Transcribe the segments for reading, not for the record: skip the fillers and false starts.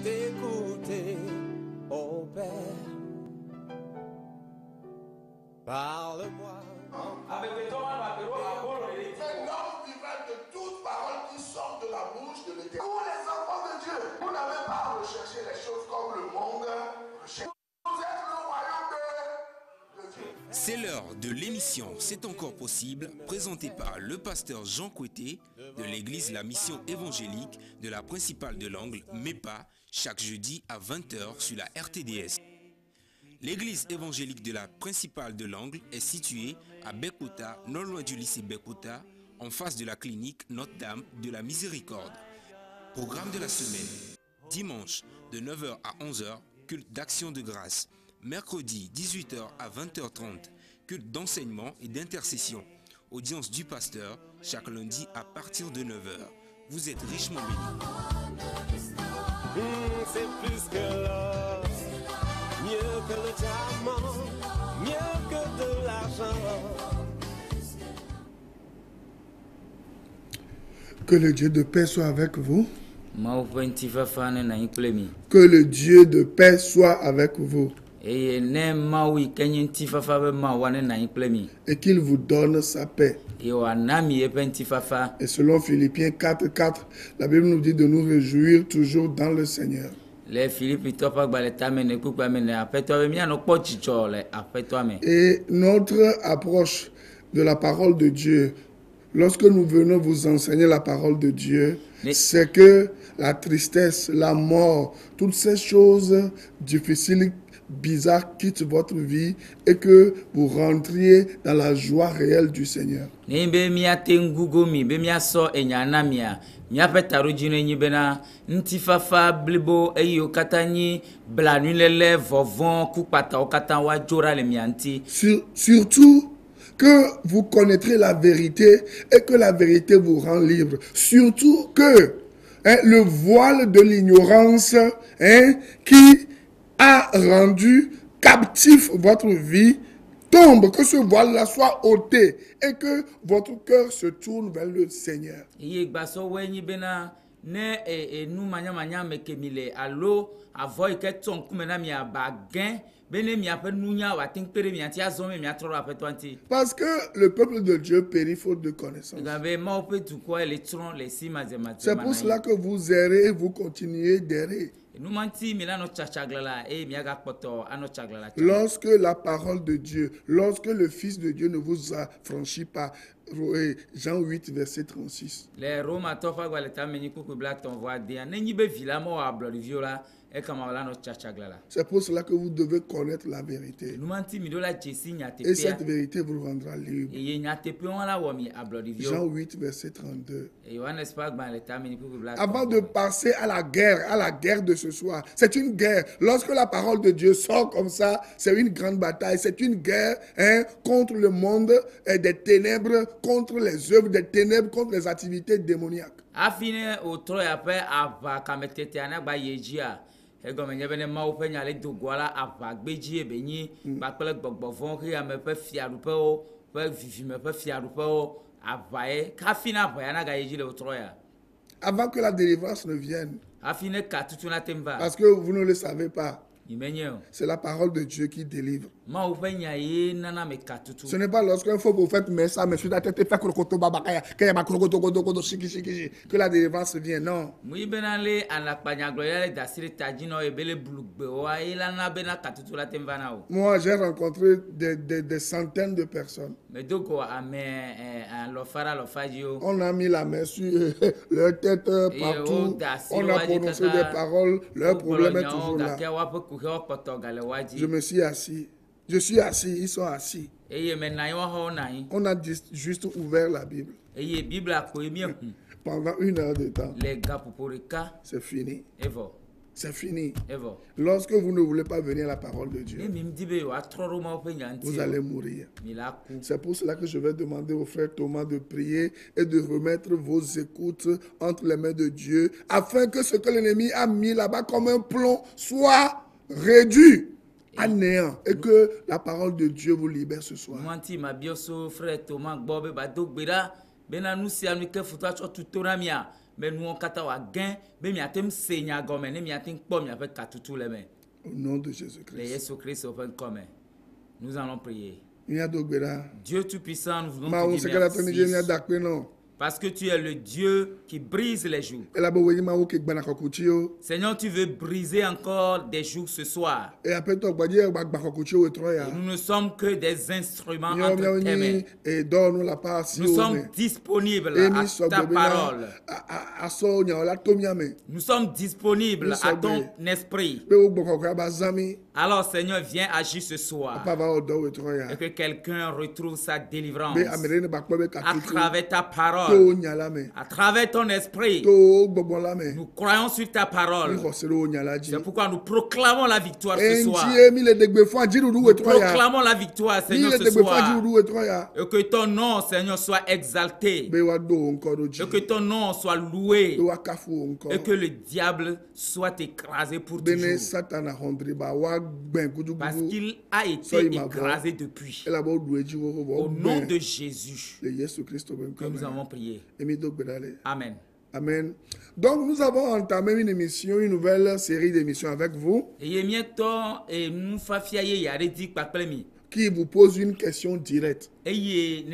T'écouter, oh Père, parle-moi. Un homme vivant de toute parole qui sort de la bouche de l'Éternel. Vous les enfants de Dieu, vous n'avez pas à rechercher les choses comme le monde recherche. Vous êtes le royaume de Dieu. C'est l'heure de l'émission C'est encore possible, présentée par le pasteur Jean Coueté de l'église La Mission évangélique de la principale de l'Angle, MEPA, chaque jeudi à 20h sur la RTDS. L'église évangélique de la principale de l'Angle est située à Bekota, non loin du lycée Bekota, en face de la clinique Notre-Dame de la Miséricorde. Programme de la semaine. Dimanche de 9h à 11h, culte d'action de grâce. Mercredi 18h à 20h30, culte d'enseignement et d'intercession. Audience du pasteur chaque lundi à partir de 9h. Vous êtes richement bénis. C'est plus que l'or, mieux que le diamant, mieux que de l'argent. Que le Dieu de paix soit avec vous. Que le Dieu de paix soit avec vous. Et qu'il vous donne sa paix. Et selon Philippiens 4:4, la Bible nous dit de nous réjouir toujours dans le Seigneur. Et notre approche de la parole de Dieu, lorsque nous venons vous enseigner la parole de Dieu, c'est que la tristesse, la mort, toutes ces choses difficiles, bizarres quittent votre vie et que vous rentriez dans la joie réelle du Seigneur. Surtout que vous connaîtrez la vérité et que la vérité vous rend libre. Surtout que le voile de l'ignorance qui a rendu captif votre vie tombe, que ce voile-là soit ôté et que votre cœur se tourne vers le Seigneur. Parce que le peuple de Dieu périt faute de connaissance. C'est pour cela que vous errez et vous continuez d'errer. Lorsque la parole de Dieu, lorsque le Fils de Dieu ne vous a franchi pas, Jean 8, verset 36. C'est pour cela que vous devez connaître la vérité. Et cette vérité vous rendra libre. Jean 8, verset 32. Avant de passer à la guerre de ce soir, c'est une guerre. Lorsque la parole de Dieu sort comme ça, c'est une grande bataille. C'est une guerre contre le monde des ténèbres, contre les œuvres des ténèbres, contre les activités démoniaques. Avant que la délivrance ne vienne, parce que vous ne le savez pas, c'est la parole de Dieu qui délivre. Ce n'est pas lorsqu'un faux prophète met ça, mais sur la tête, que la délivrance vient, non. Moi, j'ai rencontré des centaines de personnes. On a mis la main sur leur tête partout. On a prononcé des paroles. Leur problème est toujours là. Je me suis assis. Je suis assis, ils sont assis. On a juste ouvert la Bible. Pendant 1 heure de temps. C'est fini. C'est fini. Lorsque vous ne voulez pas venir à la parole de Dieu, vous allez mourir. C'est pour cela que je vais demander au frère Thomas de prier et de remettre vos écoutes entre les mains de Dieu, afin que ce que l'ennemi a mis là-bas comme un plomb soit réduit à néant et que la parole de Dieu vous libère ce soir. mais nous on kata wa gain be mi atem senya gome ne mi atem kpo mi avec katutu le men. Au nom de Jésus-Christ. Le Jésus Christ open comme. Nous allons prier. Dieu Tout-Puissant, nous voulons te dire merci. Parce que tu es le Dieu qui brise les jougs. Seigneur, tu veux briser encore des jougs ce soir. Et nous ne sommes que des instruments entre tes mains. Nous sommes disponibles à ta parole. Nous sommes disponibles à ton esprit. Alors Seigneur, viens agir ce soir. Et que quelqu'un retrouve sa délivrance à travers ta parole. À travers ton esprit, nous croyons sur ta parole. C'est pourquoi nous proclamons la victoire ce soir. Nous proclamons la victoire, Seigneur, ce soir. Et que ton nom, Seigneur, soit exalté. Et que ton nom soit loué. Et que le diable soit écrasé pour toujours. Parce qu'il a été écrasé depuis. Au nom de Jésus que nous avons prié. Amen. Amen. Donc nous avons entamé une émission, une nouvelle série d'émissions avec vous qui vous pose une question directe. Et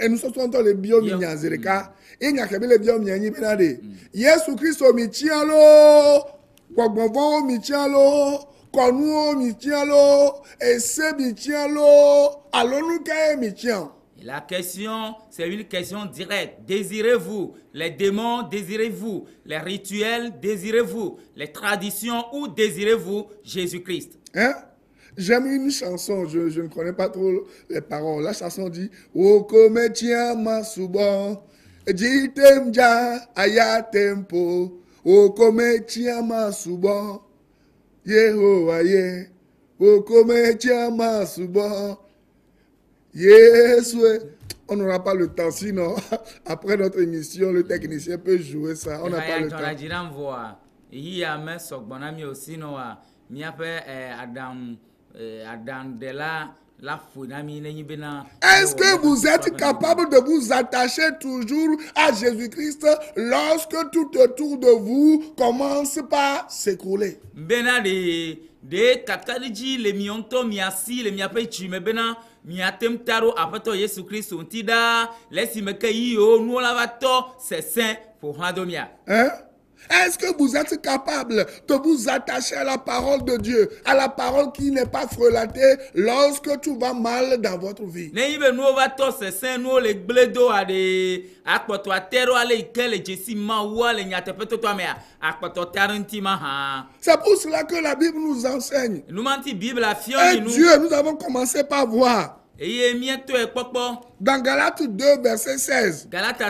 nous sommes dans les biominyazereka. Et nous avons les biominyazereka. Yesu Christo michialo, kwagbovo michialo, konuo michialo, ese michialo, alonuke michian. La question, c'est une question directe. Désirez-vous les démons? Désirez-vous les rituels? Désirez-vous les traditions? Ou désirez-vous Jésus-Christ? Hein? J'aime une chanson, je ne connais pas trop les paroles. La chanson dit Okome tiama subo, jitemja aya tempo, Okome tiama subo, Yehowa ye, Okome tiama subo. Yes, on n'aura pas le temps, sinon après notre émission, le technicien peut jouer ça. On n'a pas le temps. Est-ce que vous êtes capable de vous attacher toujours à Jésus-Christ lorsque tout autour de vous commence par s'écrouler? De kakadiji le mionto miasi le miape chime bena miatem taro apato Yesu Christ ontida lesi mekeyi o nous la vato c'est saint pour hadomia. Hein? Est-ce que vous êtes capable de vous attacher à la parole de Dieu, à la parole qui n'est pas frelatée lorsque tout va mal dans votre vie? C'est pour cela que la Bible nous enseigne. Et Dieu, nous avons commencé par voir. Dans Galates 2, verset 16. Notez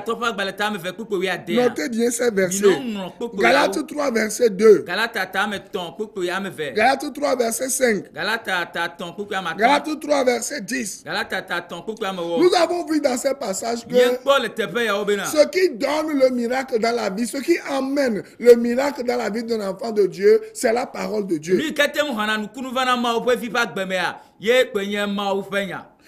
bien ces versets. Galates 3, verset 2. Galates 3, verset 5. Galates 3, verset 10. Nous avons vu dans ces passages que ce qui donne le miracle dans la vie, ce qui amène le miracle dans la vie d'un enfant de Dieu, c'est la parole de Dieu.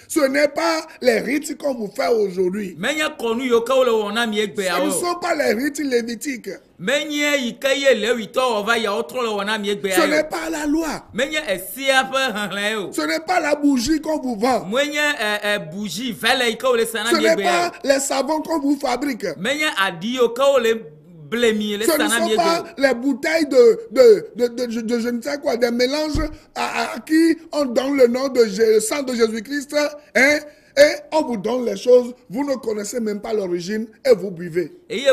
Ce n'est pas les rites qu'on vous fait aujourd'hui. Ce ne sont pas les rites lévitiques. Ce n'est pas la loi. Ce n'est pas la bougie qu'on vous vend. Ce n'est pas les savons qu'on vous fabrique. Ce ne sont pas les bouteilles de je ne sais quoi, des mélanges à qui on donne le nom de sang de Jésus-Christ, hein, et on vous donne les choses, vous ne connaissez même pas l'origine et vous buvez. Donc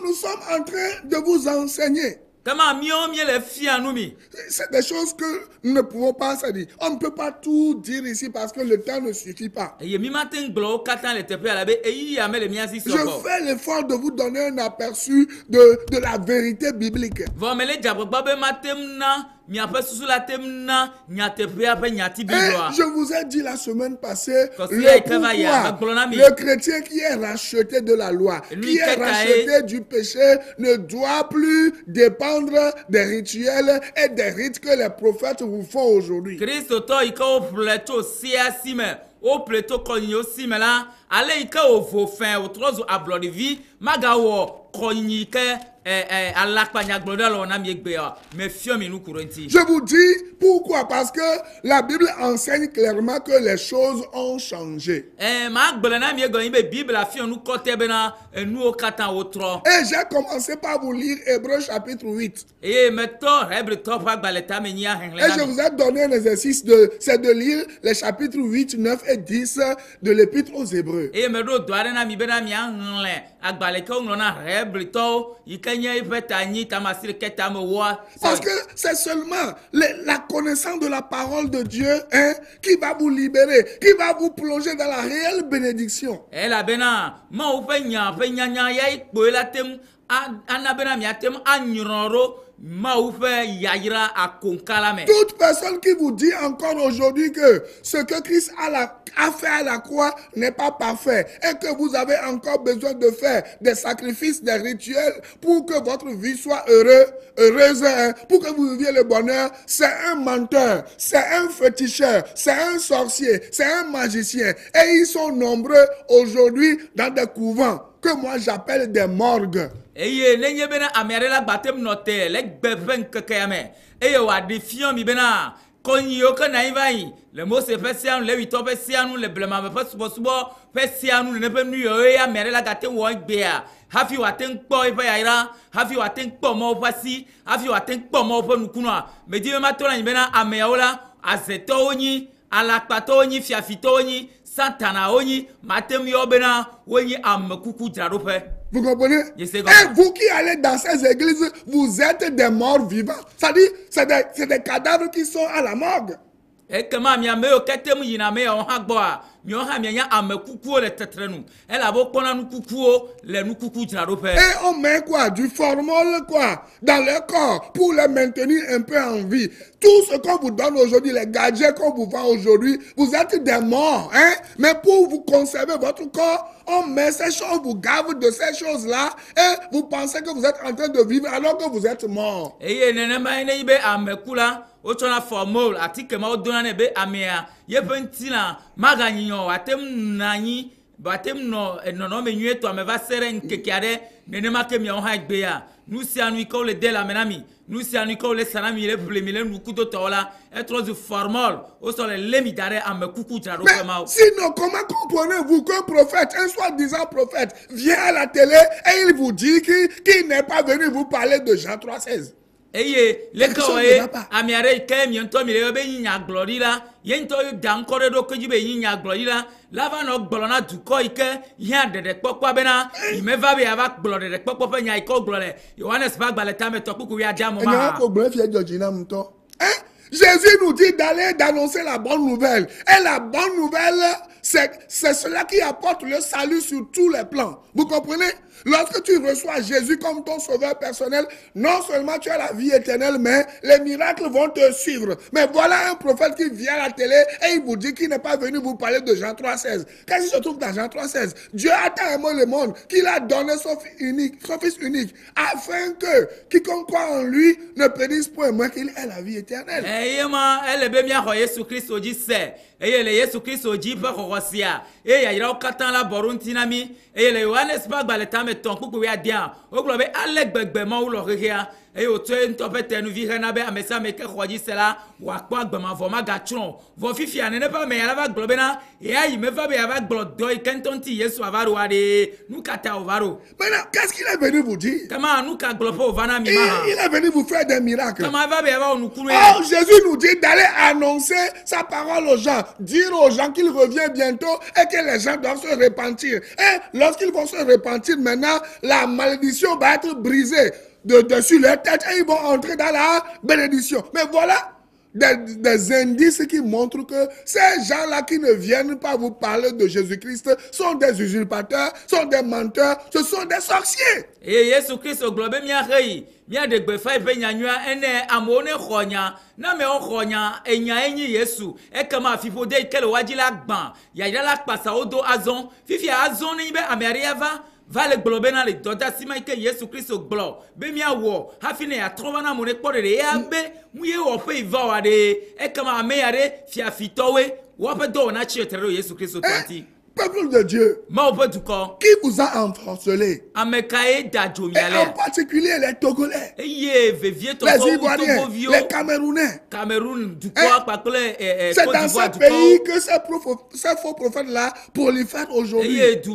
nous sommes en train de vous enseigner. C'est des choses que nous ne pouvons pas se dire. On ne peut pas tout dire ici parce que le temps ne suffit pas. Je fais l'effort de vous donner un aperçu de la vérité biblique. Et je vous ai dit la semaine passée le chrétien qui est racheté de la loi, qui est racheté du péché, ne doit plus dépendre des rituels et des rites que les prophètes vous font aujourd'hui. O pleto konyo simela ale ika o vo fin o trozo ablodi vi maga wo konyi ke je vous dis pourquoi, parce que la Bible enseigne clairement que les choses ont changé. Et j'ai commencé par vous lire Hébreux chapitre 8. Et je vous ai donné un exercice c'est de lire les chapitres 8, 9 et 10 de l'épître aux Hébreux. Parce que c'est seulement la connaissance de la parole de Dieu qui va vous libérer, qui va vous plonger dans la réelle bénédiction. Toute personne qui vous dit encore aujourd'hui que ce que Christ a fait à la croix n'est pas parfait et que vous avez encore besoin de faire des sacrifices, des rituels pour que votre vie soit heureuse, pour que vous viviez le bonheur, c'est un menteur, c'est un féticheur, c'est un sorcier, c'est un magicien. Et ils sont nombreux aujourd'hui dans des couvents que moi j'appelle des morgues. Eye nenye bena amiarela batem note le beven kekeyame eye wa defiant mi bena konyo ke na ivai le mo se fait sianu le wito fait sianu le blema me fait subo fait sianu ne pe nu yo ya amiarela gate wo gbea hafi wa ten kpo ifa yaira hafi wa ten kpo mo fasi hafi wa ten kpo mo fa nukunwa me di ma to na bena ameyaola azeto onyi alakpato onyi fiafito onyi Santana onyi matem yo bena onyi amekuku jarope. Vous comprenez? Et vous qui allez dans ces églises, vous êtes des morts vivants. C'est-à-dire, c'est des cadavres qui sont à la morgue. Et comment mi ameo ketem yina me on hagboa mi on ha mi anya amekuku le tetrenu elle a beau pona nu kukuo le nu kuku jarope. Et on met quoi? Du formol quoi dans le corps pour les maintenir un peu en vie. Tout ce qu'on vous donne aujourd'hui, les gadgets qu'on vous vend aujourd'hui, vous êtes des morts, hein? Mais pour vous conserver votre corps, on met ces choses, on vous gave de ces choses-là et vous pensez que vous êtes en train de vivre alors que vous êtes mort. Et nenema ene ibe amekula ochona formol atike ma odona nebe amea yepentina maganyo atem nani batem no menue to ameva sere nkekiare nenema ke mi on ha gbeya nous si anu ko le de la menami nous si anu ko le sanami le plemile nu kuto tola être du formol au sol le midare amekuku jaro ma. Sinon comment comprenez-vous qu'un prophète, un soi-disant prophète vient à la télé et il vous dit qu'il n'est pas venu vous parler de Jean 3,16? Eye le kawe amiare ke mi nto mi le be yinya glory la ye nto dan kore do ko jibe yinya glory la lava no gbolona duko ike ya de popwa bena me va be ava glore de popwa pe nya iko glore Yohanes ba gbale ta me to kuku wi adia mo ma ko glore fi Georgina mto Jésus nous dit d'annoncer la bonne nouvelle. Et la bonne nouvelle, c'est cela qui apporte le salut sur tous les plans. Vous comprenez? Lorsque tu reçois Jésus comme ton sauveur personnel, non seulement tu as la vie éternelle, mais les miracles vont te suivre. Mais voilà un prophète qui vient à la télé et il vous dit qu'il n'est pas venu vous parler de Jean 3,16. Qu'est-ce qui se trouve dans Jean 3,16? Dieu a tant aimé le monde qu'il a donné son Fils unique, afin que quiconque croit en lui ne périsse point, mais qu'il ait la vie éternelle. Elle est bien Jésus Christ au dit c'est. Et le Jésus Christ au dit pas Rosia. Et il y a katan la boruntinami. Et le Yohanes pas baletame ton coucou ya dia. Au globe Alec begbema ou l'oregia. Et au train topete nous virenabe à messa me que Roji cela ou à quoi bema voma gatron. Vos fifi n'est pas mais elle va globena. Et il me va bien avec blood doy cantonti yesu avaro ade. Nous kata ovaro. Maintenant, qu'est-ce qu'il est venu vous dire? Comment nous ka globo vana mima. Il est venu vous faire des miracles. Comment va bien nous couler? Oh, Jésus nous dit d'aller annoncer sa parole aux gens, dire aux gens qu'il revient bientôt et que les gens doivent se repentir. Et lorsqu'ils vont se repentir maintenant, la malédiction va être brisée dessus leur tête et ils vont entrer dans la bénédiction. Mais voilà, des indices qui montrent que ces gens-là qui ne viennent pas vous parler de Jésus-Christ sont des usurpateurs, sont des menteurs, ce sont des sorciers. Et Jésus-Christ au globe mia de gbefa ibe nyanyua ene amone khonya na me khonya enya enyi Yesu e kama fifo de kele wajila gban ya la pasa odo azon fifi azon ni be ameriava va le globe na le doda sima ke Yesu Christ au glo be mia wo hafine ya trova na mone kpore ya be muye wo pe iva wa de e kama ame ya de fia fitowe wo pe do na chi etere Yesu Christ au tanti. Peuple de Dieu, qui vous a ensorcelé? En particulier les Togolais, les Ivoiriens, les Camerounais. C'est dans ce pays que ces faux prophètes-là prolifèrent aujourd'hui. Qu'est-ce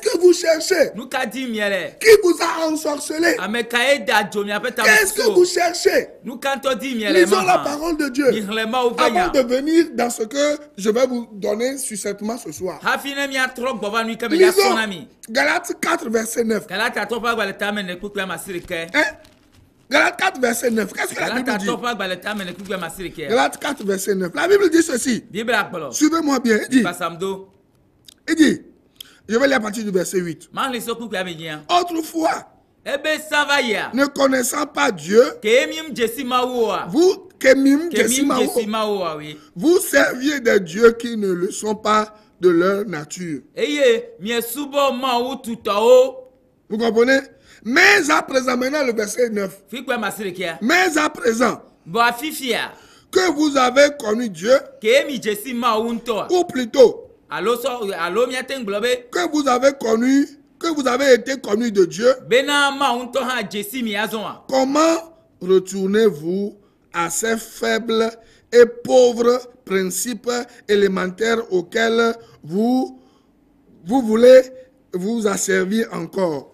que vous cherchez? Qui vous a ensorcelé? Qu'est-ce que vous cherchez? Lisons la parole de Dieu avant de venir dans ce que je vais vous donner succinctement ce soir. Lisons Galates 4, verset 9. Galates 4, verset 9. Qu'est-ce que la Bible dit? Galates 4, verset 9. La Bible dit ceci. Suivez-moi bien. Il dit, je vais lire à partir du verset 8. Autrefois, ne connaissant pas Dieu, vous serviez des dieux qui ne le sont pas de leur nature. Vous comprenez? Mais à présent, maintenant le verset 9. Mais à présent, que vous avez connu Dieu, ou plutôt, que vous avez été connu de Dieu, comment retournez-vous à ces faibles et pauvres principes élémentaires auxquels vous voulez vous asservir encore?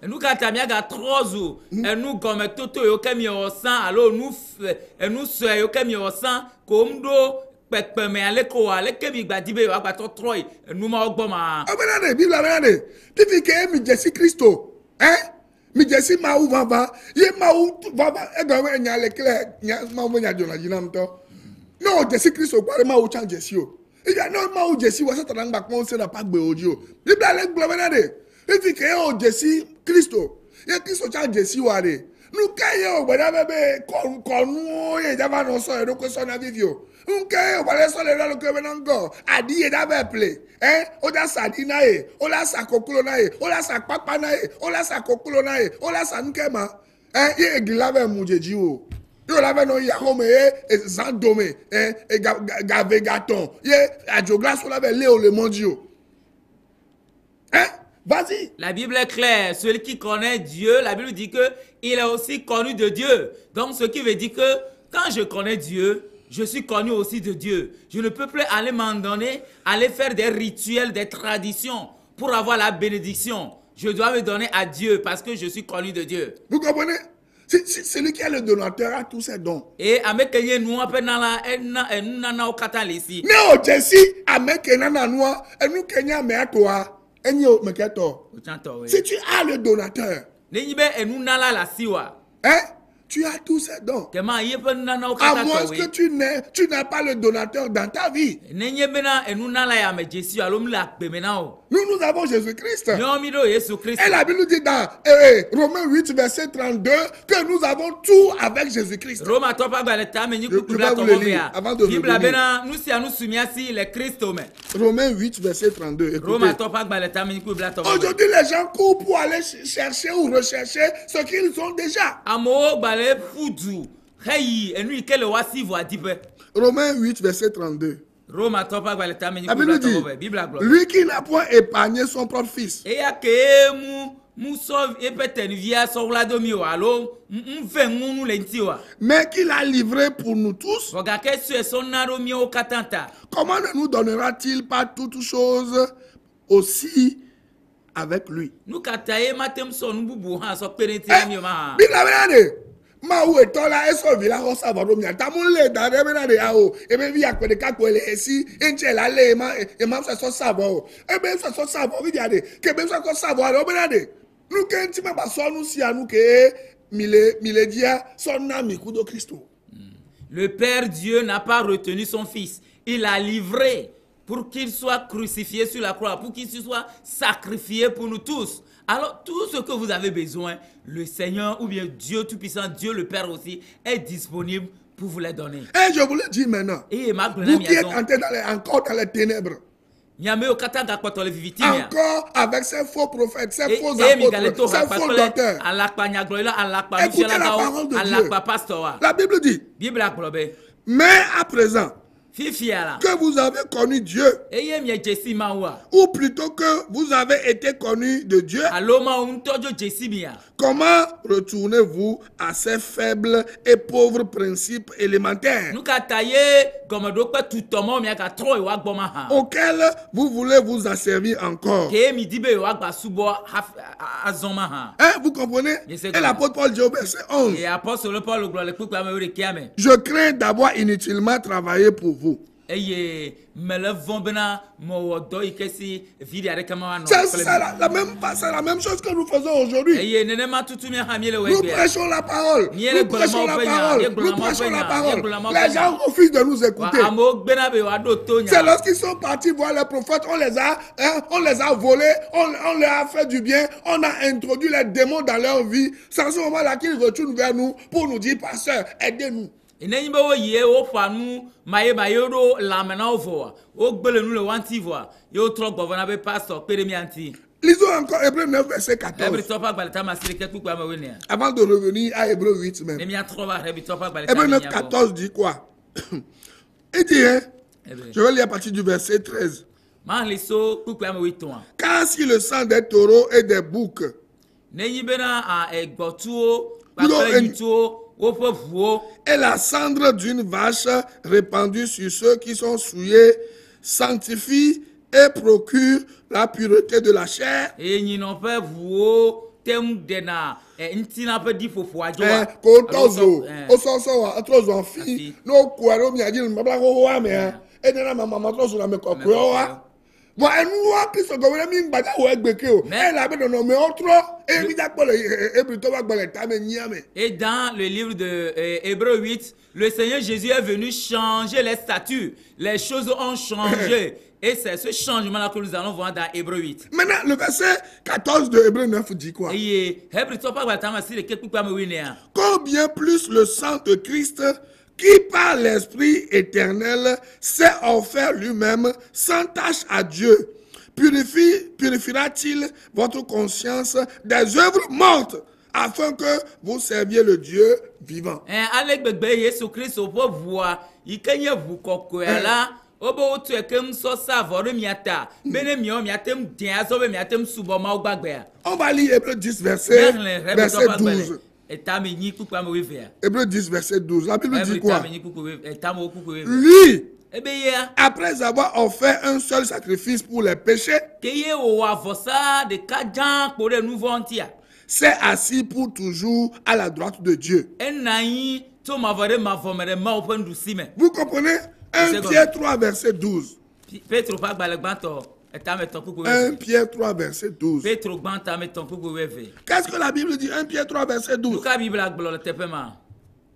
Mi jesi ma u vava ye ma u vava e ga we nya le kle nya ma mo nya jona jinam to no jesi Kristo kwa ma u chan jesi o e ga no ma u jesi wa satana ngba kon se na pa gbe oji o biblia le gbo na de e fi ke o jesi Kristo ye Kristo chan jesi wa de nu ka ye o gbada bebe konu ye java no so e do ko so na vivio nke o bale so le lo ke be ngo adi ye da be play o da sadina e o la sa kokulo na e o la sa papa na e o la sa kokulo na e o la sa nkema ye egila be mujeji o yo la be no ya home e zandome e gavegaton ye adjogla so la be le o le mondio vas-y. La Bible est claire. Celui qui connaît Dieu, la Bible dit que il est aussi connu de Dieu. Donc, ce qui veut dire que quand je connais Dieu, je suis connu aussi de Dieu. Je ne peux plus aller m'en donner, aller faire des rituels, des traditions pour avoir la bénédiction. Je dois me donner à Dieu parce que je suis connu de Dieu. Vous comprenez? C'est lui qui est le donateur à tous ces dons. Et avec nous appelons mais au Jesse, avec nous nous Kenya mais à toi. Si tu as le donateur, tu as tous ces dons. À moins que tu n'aies pas le donateur dans ta vie. Nous avons Jésus-Christ. Et la Bible nous dit dans Romains 8, verset 32, que nous avons tout avec Jésus-Christ. Je vais vous le lire avant de revenir. Romains 8, verset 32. Aujourd'hui, les gens courent pour aller chercher ou rechercher ce qu'ils ont déjà. Romains 8, verset 32. La Bible dit, lui qui n'a point épargné son propre fils, mais qui l'a livré pour nous tous, comment ne nous donnera-t-il pas toutes choses aussi avec lui? Ma ou etola eso vila ho savaro mi atamule da be na de awo e be vi akwe de kakwele esi enche la le ma e ma so savaro e be so savaro vi ade ke be so savaro o be na de Nous quand pas nous si à nous que miledia son ami kudo Christo. Le Père Dieu n'a pas retenu son fils. Il l'a livré pour qu'il soit crucifié sur la croix, pour qu'il soit sacrifié pour nous tous. Alors, tout ce que vous avez besoin, le Seigneur ou bien Dieu Tout-Puissant, Dieu le Père aussi, est disponible pour vous les donner. Et je vous le dis maintenant, vous qui êtes encore dans les ténèbres, encore avec ces faux prophètes, ces faux apôtres, ces faux docteurs, écoutez la parole de Dieu. La Bible dit, mais à présent, que vous avez connu Dieu, ou plutôt que vous avez été connu de Dieu, comment retournez-vous à ces faibles et pauvres principes élémentaires auxquels vous voulez vous asservir encore? Vous comprenez? Et l'apôtre Paul dit au verset 11, je crains d'avoir inutilement travaillé pour vous. C'est la même chose que nous faisons aujourd'hui. Nous prêchons la parole. Nous prêchons la parole. Nous prêchons la parole. Les gens refusent de nous écouter. C'est lorsqu'ils sont partis voir les prophètes, on les a volés, on leur a fait du bien, on a introduit les démons dans leur vie. C'est à ce moment-là qu'ils retournent vers nous pour nous dire, pasteur, aidez-nous. Lisons encore Hébreux 9, verset 14. Avant de revenir à Hébreux 8 même. Hébreux 9, 14 dit quoi? Il dit, je vais lire à partir du verset 13. Car si le sang des taureaux et des boucs et la cendre d'une vache répandue sur ceux qui sont souillés sanctifie et procure la pureté de la chair, et dans le livre de Hébreux 8, le Seigneur Jésus est venu changer les statuts. Les choses ont changé. Et c'est ce changement-là que nous allons voir dans Hébreux 8. Maintenant, le verset 14 de Hébreux 9 dit quoi? Combien plus le sang de Christ, qui par l'Esprit éternel s'est offert lui-même sans tâche à Dieu, purifiera-t-il votre conscience des œuvres mortes afin que vous serviez le Dieu vivant? On va lire Hébreux 10, verset 12. Hébreux 10, verset 12. La Bible dit quoi? Lui, après avoir offert un seul sacrifice pour les péchés, s'est assis pour toujours à la droite de Dieu. Vous comprenez? 1 Pierre 3, verset 12. 1 Pierre 3, verset 12. Qu'est-ce que la Bible dit? 1 Pierre 3, verset 12.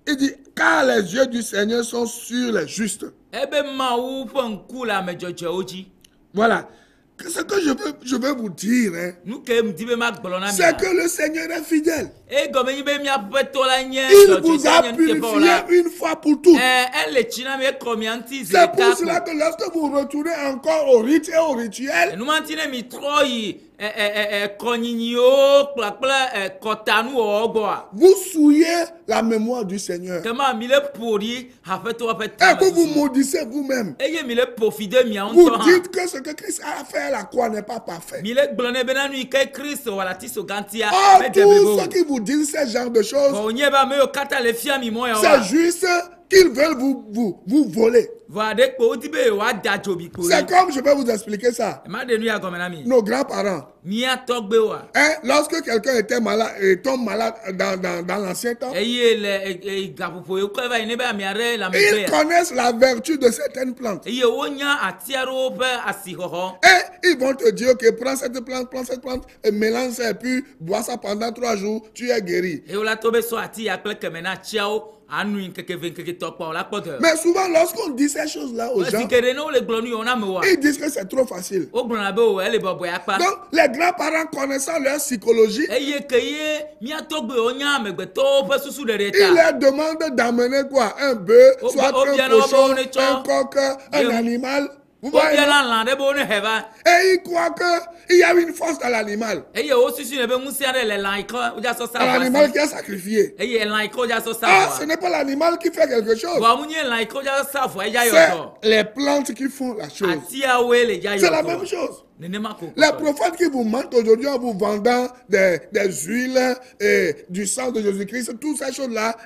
Il dit, car les yeux du Seigneur sont sur les justes. Voilà. Ce que je veux vous dire, c'est que le Seigneur est fidèle. Il vous a purifié une fois pour toutes. C'est pour cela que lorsque vous retournez encore au rite et au rituel, vous souillez la mémoire du Seigneur. Et que vous maudissez vous-même. Vous dites que ce que Christ a fait à la croix n'est pas parfait. Oh, tout ce qui vous dit ce genre de choses, c'est juste qu'ils veulent vous voler. C'est comme, je vais vous expliquer ça. Nos grands-parents, Lorsque quelqu'un était malade et tombe malade dans l'ancien temps, ils connaissent la vertu de certaines plantes. Et ils vont te dire que prends cette plante, et mélange ça et puis bois ça pendant 3 jours, tu es guéri. Mais souvent, lorsqu'on dit ces choses-là aux gens, ils disent que c'est trop facile. Donc, les grands-parents connaissant leur psychologie, ils leur demandent d'amener quoi? Un bœuf, soit un cochon, un coq, un animal. Vous voyez, et il croit qu'il y a une force dans l'animal. L'animal qui a sacrifié. Ah, ce n'est pas l'animal qui fait quelque chose. C'est les plantes qui font la chose. C'est la même chose. Les prophètes qui vous mentent aujourd'hui en vous vendant des huiles et du sang de Jésus-Christ, toutes ces choses-là,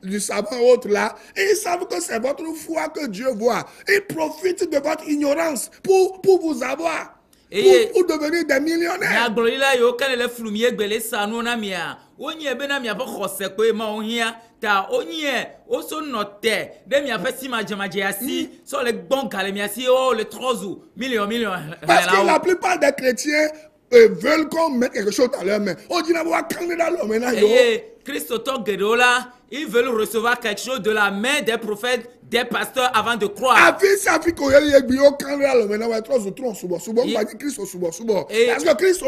du savon autre là, ils savent que c'est votre foi que Dieu voit. Ils profitent de votre ignorance pour vous avoir. Pour devenir des millionnaires. Parce que la plupart des chrétiens veulent qu'on mette quelque chose dans leurs mains. On dit ils veulent recevoir quelque chose de la main des prophètes, des pasteurs avant de croire. Parce que Christ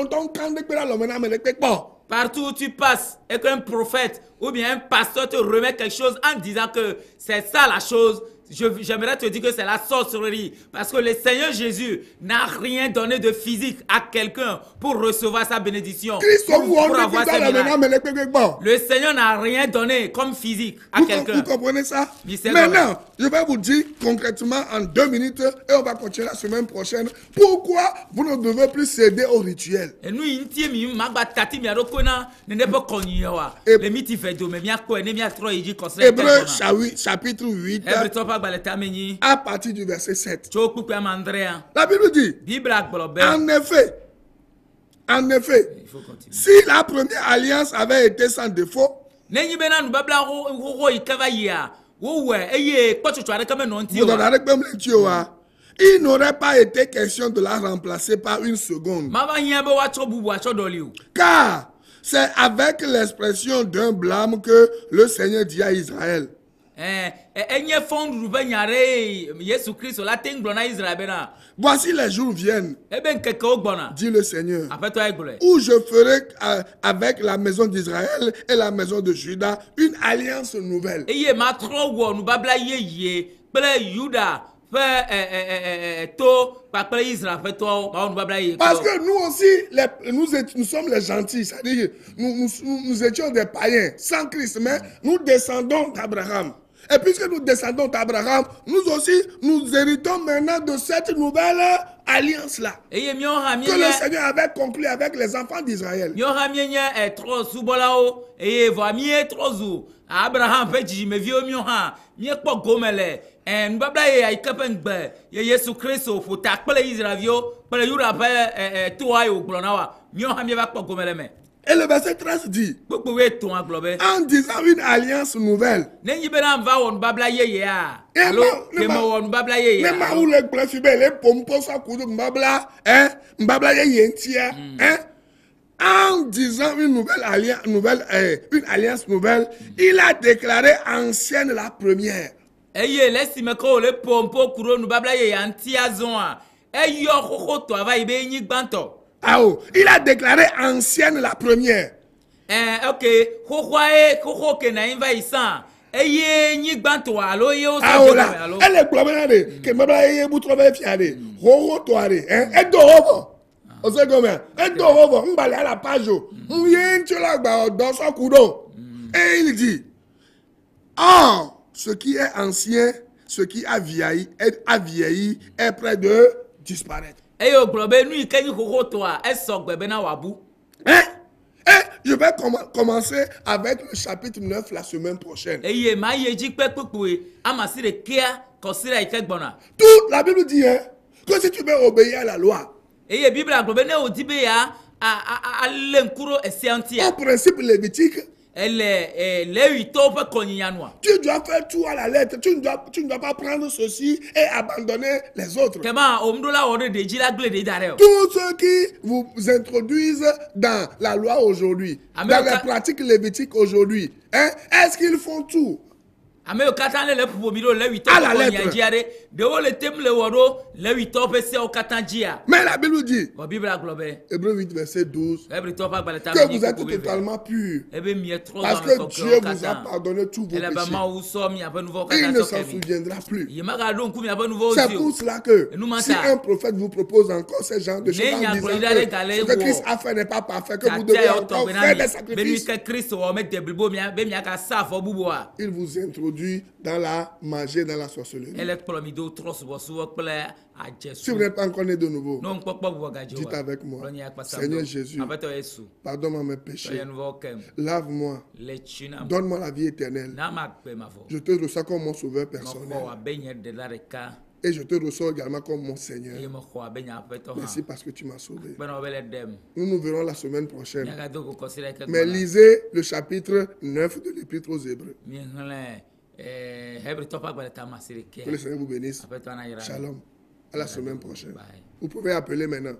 partout où tu passes et qu'un prophète ou bien un pasteur te remet quelque chose en disant que c'est ça la chose, j'aimerais te dire que c'est la sorcellerie. Parce que le Seigneur Jésus n'a rien donné de physique à quelqu'un pour recevoir sa bénédiction. Pour avoir ses miracles. Le Seigneur n'a rien donné comme physique à quelqu'un. Vous comprenez ça? Maintenant, je vais vous dire concrètement en 2 minutes et on va continuer la semaine prochaine. Pourquoi vous ne devez plus céder au rituel? Hébreux chapitre 8. À partir du verset 7. La Bible dit, en effet, si la première alliance avait été sans défaut, il n'aurait pas été question de la remplacer par une seconde. Car c'est avec l'expression d'un blâme que le Seigneur dit à Israël. Voici les jours viennent, dit le Seigneur, où je ferai avec la maison d'Israël et la maison de Juda une alliance nouvelle. Parce que nous aussi, nous sommes les gentils, c'est-à-dire nous étions des païens sans Christ, mais nous descendons d'Abraham. Et puisque nous descendons d'Abraham, nous aussi, nous héritons maintenant de cette nouvelle alliance-là que le Seigneur avait conclue avec les enfants d'Israël. Abraham et le verset 13 dit, en disant une alliance nouvelle. En disant une alliance nouvelle, il a déclaré ancienne la première. Il a déclaré ancienne la première. Et il dit, ce qui est ancien, ce qui a vieilli est près de disparaître. Je vais commencer avec le chapitre 9 la semaine prochaine. Toute la Bible dit que si tu veux obéir à la loi, Au principe lévitique, tu dois faire tout à la lettre. Tu ne dois pas prendre ceci et abandonner les autres. Tous ceux qui vous introduisent dans la loi aujourd'hui, dans les pratiques lévitiques aujourd'hui, hein, est-ce qu'ils font tout à la lettre? Mais la Bible dit, Hébreux 8, verset 12, que vous êtes totalement purs, parce que Dieu vous a pardonné tous vos péchés. Il ne s'en souviendra plus. C'est pour cela que si un prophète vous propose encore ce genre de choses en disant que ce que Christ a fait n'est pas parfait, que vous devez encore faire des sacrifices, il vous introduit dans la magie, dans la sorcellerie. Si vous n'êtes pas encore né de nouveau, dites avec moi, Seigneur Jésus, pardonne-moi mes péchés, lave-moi, donne-moi la vie éternelle. Je te reçois comme mon sauveur personnel. Et je te reçois également comme mon Seigneur. Merci parce que tu m'as sauvé. Nous nous verrons la semaine prochaine. Mais lisez le chapitre 9 de l'Épître aux Hébreux. Que le Seigneur vous bénisse. Shalom. À la semaine prochaine. Vous pouvez appeler maintenant.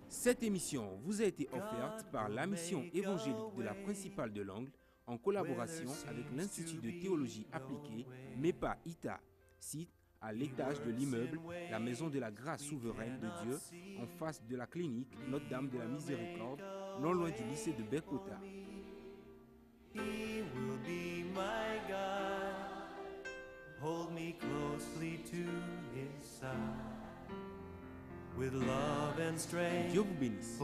Cette émission vous a été offerte par la mission évangélique de la principale de l'Angle en collaboration avec l'Institut de théologie appliquée MEPA ITA, site à l'étage de l'immeuble La Maison de la Grâce Souveraine de Dieu, en face de la clinique Notre-Dame de la Miséricorde, non loin du lycée de Bekota. He will be my God, hold me closely to his side, with love and strength. Dieu vous bénisse.